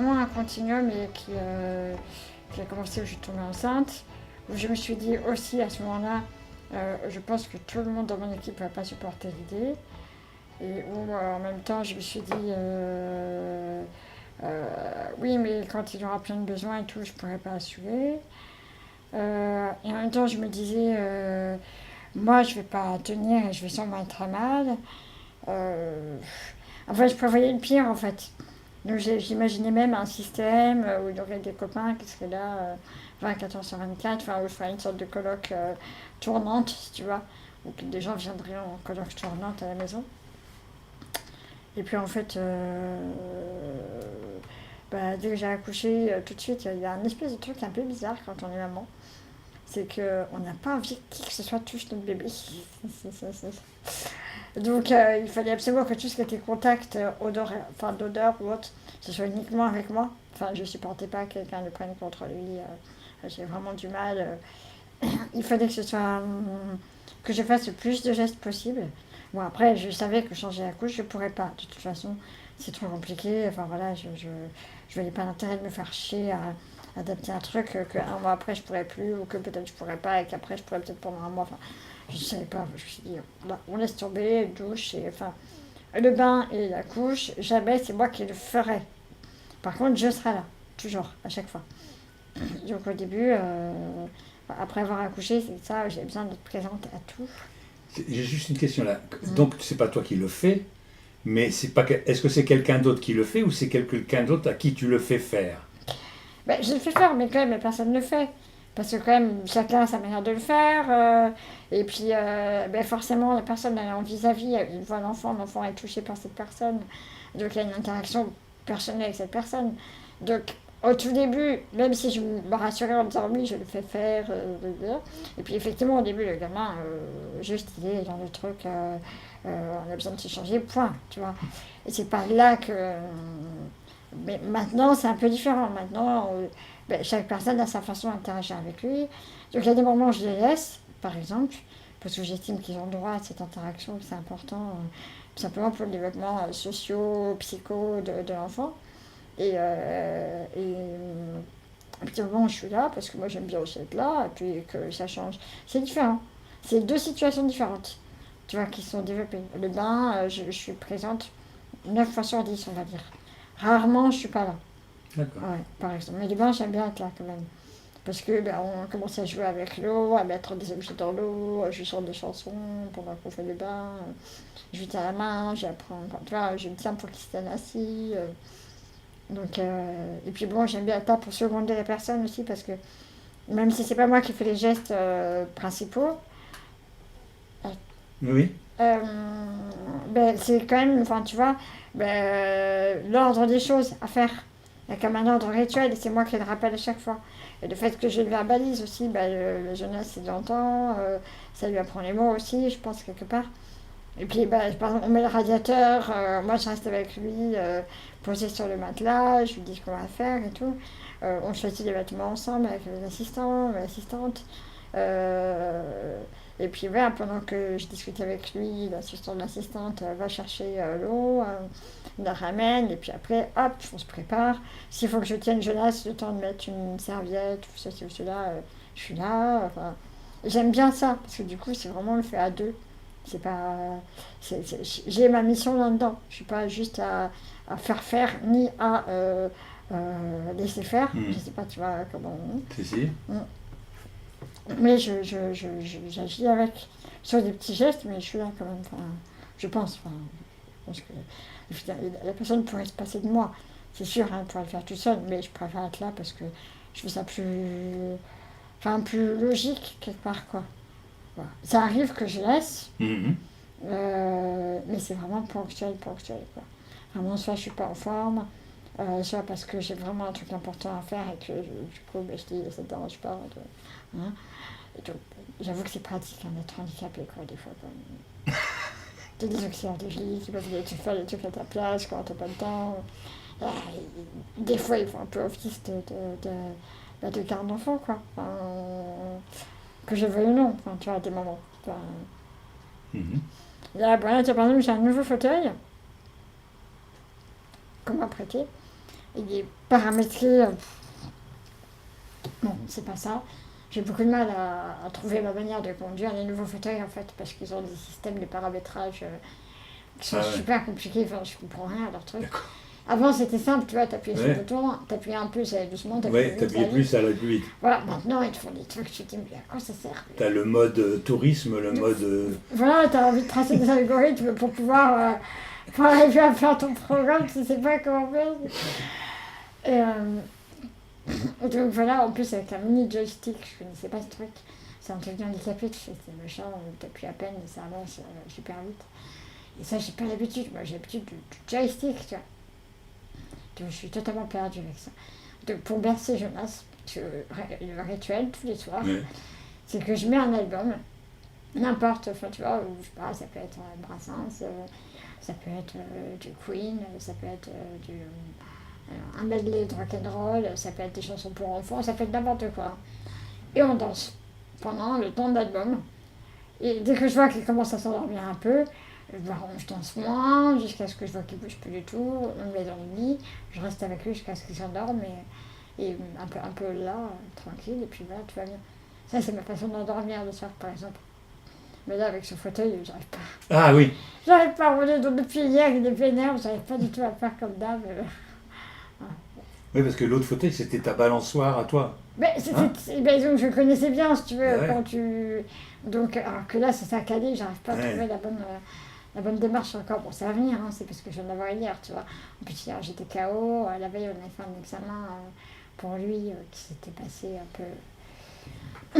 vraiment un continuum et qui a commencé où je suis tombée enceinte, où je me suis dit aussi à ce moment-là, je pense que tout le monde dans mon équipe ne va pas supporter l'idée, et où en même temps je me suis dit, oui mais quand il y aura plein de besoins et tout, je ne pourrai pas assurer. Et en même temps je me disais, moi je ne vais pas tenir et je vais sûrement être très mal. Enfin, je prévoyais le pire en fait. Donc j'imaginais même un système où il y aurait des copains qui seraient là 24 h sur 24, enfin où je ferais une sorte de colloque tournante, si tu vois, où des gens viendraient en colloque tournante à la maison. Et puis en fait, dès que j'ai accouché, tout de suite, il y a un espèce de truc un peu bizarre quand on est maman. C'est qu'on n'a pas envie que qui que ce soit touche notre bébé. Donc il fallait absolument que tout ce qui était contact, d'odeur ou autre, ce soit uniquement avec moi. Enfin, je ne supportais pas que quelqu'un le prenne contre lui. J'ai vraiment du mal. Il fallait que ce soit que je fasse le plus de gestes possible. Bon, après, je savais que changer la couche, je ne pourrais pas. De toute façon, c'est trop compliqué. Enfin voilà, je voyais pas l'intérêt de me faire chier à adapter un truc qu'un mois après je pourrais plus, ou que peut-être je pourrais pas, et qu'après je pourrais peut-être pendant un mois. Enfin, je ne savais pas. Je me suis dit, là, on laisse tomber, douche, et enfin, le bain et la couche, jamais c'est moi qui le ferai. Par contre, je serai là, toujours, à chaque fois. Donc au début, après avoir accouché, c'est ça, j'ai besoin d'être présente à tout. J'ai juste une question là. Donc, c'est pas toi qui le fais, mais c'est pas. Est-ce que c'est quelqu'un d'autre qui le fait ou c'est quelqu'un d'autre à qui tu le fais faire? Je le fais faire, mais quand même, personne ne le fait. Parce que quand même, chacun a sa manière de le faire. Et puis, forcément, la personne elle est en vis-à-vis, elle voit l'enfant est touché par cette personne. Donc, il y a une interaction personnelle avec cette personne. Donc, au tout début, même si je me rassurais en me disant oui, je le fais faire, et puis effectivement, au début, le gamin, juste il est dans le truc, on a besoin de s'échanger, point, tu vois. Et c'est pas là que. Mais maintenant, c'est un peu différent. Maintenant, chaque personne a sa façon d'interagir avec lui. Donc, il y a des moments où je les laisse, par exemple, parce que j'estime qu'ils ont droit à cette interaction, que c'est important, tout simplement pour le développement socio-psycho de l'enfant. Et puis, au moment où je suis là, parce que moi, j'aime bien aussi être là, et puis que ça change. C'est différent. C'est deux situations différentes, tu vois, qui sont développées. Le bain, je suis présente 9 fois sur 10, on va dire. Rarement, je suis pas là. D'accord. Ouais, par exemple. Mais les bains, j'aime bien être là quand même. Parce que on commence à jouer avec l'eau, à mettre des objets dans l'eau, je chante des chansons pendant qu'on fait le bain. Je lui tiens la main, j'apprends. Tu vois, je me tiens pour qu'il se tienne assis. Donc, et puis bon, j'aime bien être là pour seconder la personne aussi, parce que même si c'est pas moi qui fais les gestes principaux, Oui. c'est quand même, enfin tu vois, l'ordre des choses à faire. Il y a comme un ordre rituel et c'est moi qui le rappelle à chaque fois. Et le fait que je le verbalise aussi, le jeunesse il l'entend, ça lui apprend les mots aussi, je pense, quelque part. Et puis, par exemple, on met le radiateur, moi je reste avec lui, posé sur le matelas, je lui dis ce qu'on va faire et tout. On choisit les vêtements ensemble avec l'assistant, l'assistante. Et puis, pendant que je discute avec lui, l'assistant de l'assistante va chercher l'eau, la ramène, et puis après, hop, on se prépare. S'il faut que je tienne, je laisse le temps de mettre une serviette, ou ceci ou cela, je suis là. Enfin, j'aime bien ça, parce que du coup, c'est vraiment le fait à deux. C'est pas. J'ai ma mission là-dedans. Je suis pas juste à faire, ni à laisser faire. Je sais pas, tu vois, comment. Si, si. Mais j'agis avec. Sur des petits gestes, mais je suis là quand même. Enfin, je pense. Enfin, je pense que la personne pourrait se passer de moi. C'est sûr, elle pourrait le faire tout seul, mais je préfère être là parce que je trouve ça plus. Enfin, plus logique, quelque part, quoi. Voilà. Ça arrive que je laisse, mais c'est vraiment ponctuel, quoi. Vraiment, soit je suis pas en forme, soit parce que j'ai vraiment un truc important à faire et que du coup, je dis, ça te dérange pas. Hein. Donc, j'avoue que c'est pratique d'être handicapé, quoi, des fois. T'as des auxiliaires de vie qui peuvent te faire des trucs à ta place quand t'as pas le temps. Des fois, ils font un peu office de garde d'enfant, quoi. Enfin, que je veuille ou non, enfin, tu vois, à des moments. Enfin, Là, par exemple, j'ai un nouveau fauteuil qu'on m'a prêté. il est paramétré. Non, c'est pas ça. J'ai beaucoup de mal à trouver ma manière de conduire les nouveaux fauteuils en fait, parce qu'ils ont des systèmes de paramétrage qui sont super compliqués. Enfin, je comprends rien à leur truc. D'accord. Avant, c'était simple, tu vois, t'appuyais sur Ouais. le bouton, t'appuyais un peu, ça allait doucement, Ouais, t'appuies plus, ça allait plus vite. Voilà, maintenant, ils te font des trucs, tu te dis, mais à quoi ça sert? T'as le mode tourisme, le mode. Voilà, t'as envie de tracer des algorithmes pour arriver à faire ton programme, tu sais pas comment faire. Et donc voilà, en plus, avec un mini joystick, je connaissais pas ce truc. C'est un truc handicapé, tu sais, c'est machin, t'appuies à peine et ça avance super vite. Et ça, j'ai pas l'habitude, moi j'ai l'habitude du joystick, tu vois. Donc je suis totalement perdue avec ça. Donc pour bercer Jonas, le rituel tous les soirs, Ouais. c'est que je mets un album, n'importe, enfin tu vois, ou je sais pas, ça peut être Brassens, ça peut être du Queen, ça peut être un medley de rock'n'roll, ça peut être des chansons pour enfants, ça peut être n'importe quoi. Et on danse pendant le temps de l'album. Et dès que je vois qu'il commence à s'endormir un peu, je danse moins, jusqu'à ce que je vois qu'il bouge plus du tout, on me met dans le lit, je reste avec lui jusqu'à ce qu'il s'endorme, et un peu là, tranquille, et puis voilà, tout va bien. Ça, c'est ma façon d'endormir le soir, par exemple. Mais là, avec ce fauteuil, j'arrive pas. Ah oui. J'arrive pas à rouler, donc depuis hier, il est vénère, j'arrive pas du tout à le faire comme d'hab. Oui, parce que l'autre fauteuil, c'était ta balançoire à toi. Mais donc je connaissais bien, si tu veux, Ouais. quand tu... Donc, alors que là, c'est ça calé, j'arrive pas à Ouais. trouver la bonne démarche encore. Bon, ça va venir, hein, c'est parce que je viens d'avoir hier, tu vois. En plus, hier, j'étais KO, la veille, on avait fait un examen pour lui qui s'était passé un peu